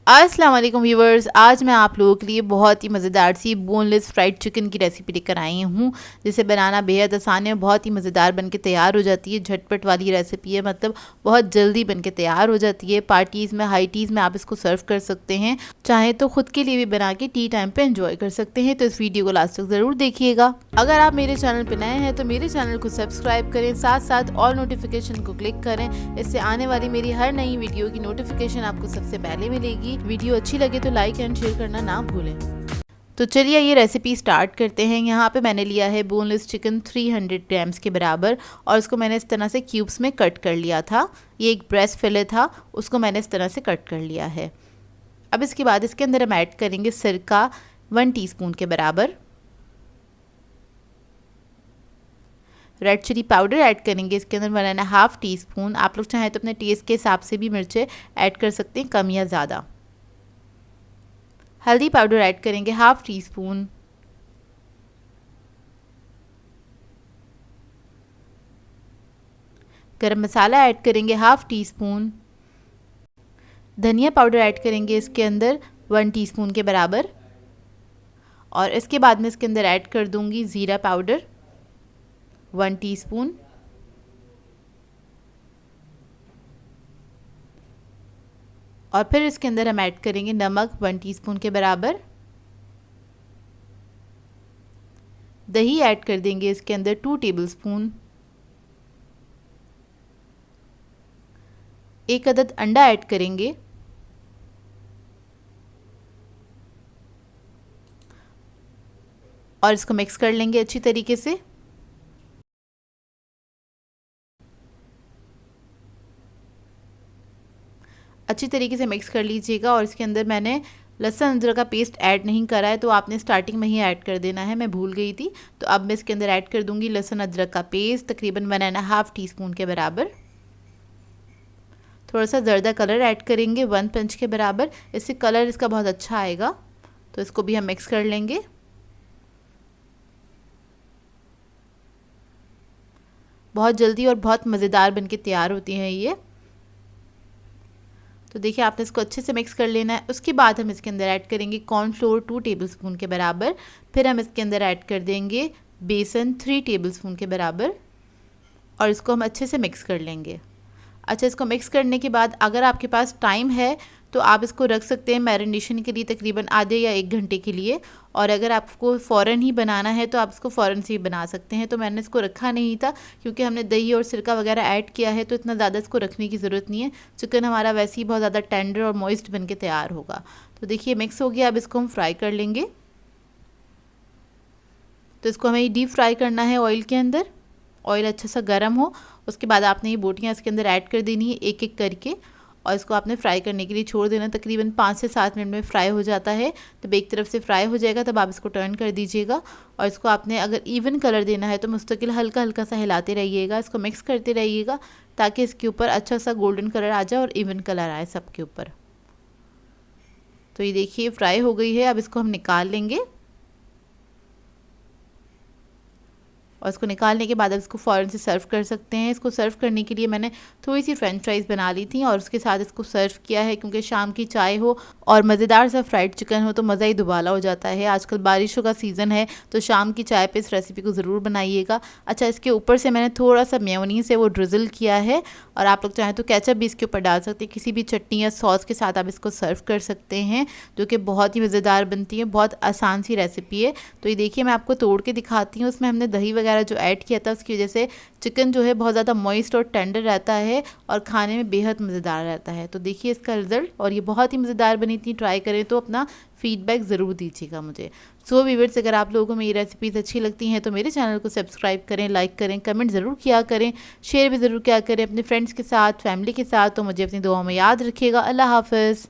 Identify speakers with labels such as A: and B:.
A: अस्सलाम वालेकुम व्यूवर्स, आज मैं आप लोगों के लिए बहुत ही मज़ेदार सी बोनलेस फ्राइड चिकन की रेसिपी लेकर आई हूँ, जिसे बनाना बेहद आसान है। बहुत ही मज़ेदार बनके तैयार हो जाती है। झटपट वाली रेसिपी है, मतलब बहुत जल्दी बनके तैयार हो जाती है। पार्टीज़ में, हाई टीज़ में आप इसको सर्व कर सकते हैं। चाहे तो खुद के लिए भी बना के टी टाइम पर एंजॉय कर सकते हैं। तो इस वीडियो को लास्ट तक ज़रूर देखिएगा। अगर आप मेरे चैनल पर नए हैं तो मेरे चैनल को सब्सक्राइब करें, साथ साथ ऑल नोटिफिकेशन को क्लिक करें। इससे आने वाली मेरी हर नई वीडियो की नोटिफिकेशन आपको सबसे पहले मिलेगी। वीडियो अच्छी लगे तो लाइक एंड शेयर करना ना भूलें। तो चलिए ये रेसिपी स्टार्ट करते हैं। यहाँ पे मैंने लिया है बोनलेस चिकन 300 ग्राम्स के बराबर, और इसको मैंने इस तरह से क्यूब्स में कट कर लिया था। ये एक ब्रेस्ट फिले था, उसको मैंने इस तरह से कट कर लिया है। अब इसके बाद इसके अंदर हम ऐड करेंगे सिरका 1 टीस्पून के बराबर। रेड चिली पाउडर ऐड करेंगे इसके अंदर 1.5 टीस्पून। आप लोग चाहें तो अपने टेस्ट के हिसाब से भी मिर्चें ऐड कर सकते हैं, कम या ज़्यादा। हल्दी पाउडर ऐड करेंगे 1/2 टीस्पून। गरम मसाला ऐड करेंगे 1/2 टीस्पून। धनिया पाउडर ऐड करेंगे इसके अंदर 1 टीस्पून के बराबर। और इसके बाद में इसके अंदर ऐड कर दूंगी ज़ीरा पाउडर 1 टीस्पून। और फिर इसके अंदर हम ऐड करेंगे नमक 1 टीस्पून के बराबर। दही ऐड कर देंगे इसके अंदर 2 टेबलस्पून। 1 अदद अंडा ऐड करेंगे। और इसको मिक्स कर लेंगे अच्छी तरीके से। अच्छी तरीके से मिक्स कर लीजिएगा। और इसके अंदर मैंने लहसुन अदरक का पेस्ट ऐड नहीं करा है, तो आपने स्टार्टिंग में ही ऐड कर देना है। मैं भूल गई थी, तो अब मैं इसके अंदर ऐड कर दूंगी लहसुन अदरक का पेस्ट तकरीबन 1.5 टीस्पून के बराबर। थोड़ा सा जर्दा कलर ऐड करेंगे 1 पिंच के बराबर, इससे कलर इसका बहुत अच्छा आएगा। तो इसको भी हम मिक्स कर लेंगे। बहुत जल्दी और बहुत मज़ेदार बनके तैयार होती हैं ये। तो देखिए आपने इसको अच्छे से मिक्स कर लेना है। उसके बाद हम इसके अंदर ऐड करेंगे कॉर्नफ्लोर 2 टेबलस्पून के बराबर। फिर हम इसके अंदर ऐड कर देंगे बेसन 3 टेबलस्पून के बराबर, और इसको हम अच्छे से मिक्स कर लेंगे। अच्छा, इसको मिक्स करने के बाद अगर आपके पास टाइम है तो आप इसको रख सकते हैं मैरिनेशन के लिए तकरीबन आधे या 1 घंटे के लिए। और अगर आपको फ़ौरन ही बनाना है तो आप इसको फ़ौरन से ही बना सकते हैं। तो मैंने इसको रखा नहीं था क्योंकि हमने दही और सिरका वगैरह ऐड किया है, तो इतना ज़्यादा इसको रखने की ज़रूरत नहीं है। चिकन हमारा वैसे ही बहुत ज़्यादा टेंडर और मॉइस्ट बन के तैयार होगा। तो देखिए मिक्स हो गया। अब इसको हम फ्राई कर लेंगे। तो इसको हमें डीप फ्राई करना है ऑयल के अंदर। ऑयल अच्छा सा गर्म हो, उसके बाद आपने ये बोटियाँ इसके अंदर ऐड कर देनी है एक एक करके, और इसको आपने फ्राई करने के लिए छोड़ देना। तकरीबन 5 से 7 मिनट में फ्राई हो जाता है। तब एक तरफ से फ्राई हो जाएगा तब आप इसको टर्न कर दीजिएगा। और इसको आपने अगर इवन कलर देना है तो मुस्तकिल हल्का हल्का सा हिलाते रहिएगा, इसको मिक्स करते रहिएगा ताकि इसके ऊपर अच्छा सा गोल्डन कलर आ जाए और इवन कलर आए सबके ऊपर। तो ये देखिए फ्राई हो गई है। अब इसको हम निकाल लेंगे। और इसको निकालने के बाद अब इसको फ़ौरन से सर्व कर सकते हैं। इसको सर्व करने के लिए मैंने थोड़ी सी फ्रेंच फ्राइज़ बना ली थी और उसके साथ इसको सर्व किया है, क्योंकि शाम की चाय हो और मज़ेदार सा फ्राइड चिकन हो तो मज़ा ही दुबाला हो जाता है। आजकल बारिशों का सीज़न है, तो शाम की चाय पे इस रेसिपी को ज़रूर बनाइएगा। अच्छा, इसके ऊपर से मैंने थोड़ा सा मेयोनीज़ से वो ड्रिज़ल किया है, और आप लोग चाहें तो केचप भी इसके ऊपर डाल सकते हैं। किसी भी चटनी या सॉस के साथ आप इसको सर्व कर सकते हैं, जो कि बहुत ही मज़ेदार बनती है। बहुत आसान सी रेसिपी है। तो ये देखिए मैं आपको तोड़ के दिखाती हूँ। उसमें हमने दही वगैरह जो ऐड किया था उसकी वजह से चिकन जो है बहुत ज़्यादा मॉइस्ट और टेंडर रहता है और खाने में बेहद मज़ेदार रहता है। तो देखिए इसका रिज़ल्ट, और ये बहुत ही मज़ेदार बनी थी। ट्राई करें तो अपना फीडबैक ज़रूर दीजिएगा मुझे। सो व्यूअर्स, अगर आप लोगों को मेरी रेसिपीज़ अच्छी लगती हैं तो मेरे चैनल को सब्सक्राइब करें, लाइक करें, कमेंट ज़रूर किया करें, शेयर भी ज़रूर किया करें अपने फ्रेंड्स के साथ, फैमिली के साथ। तो मुझे अपनी दुआओं में याद रखिएगा। अल्लाह हाफ़िज़।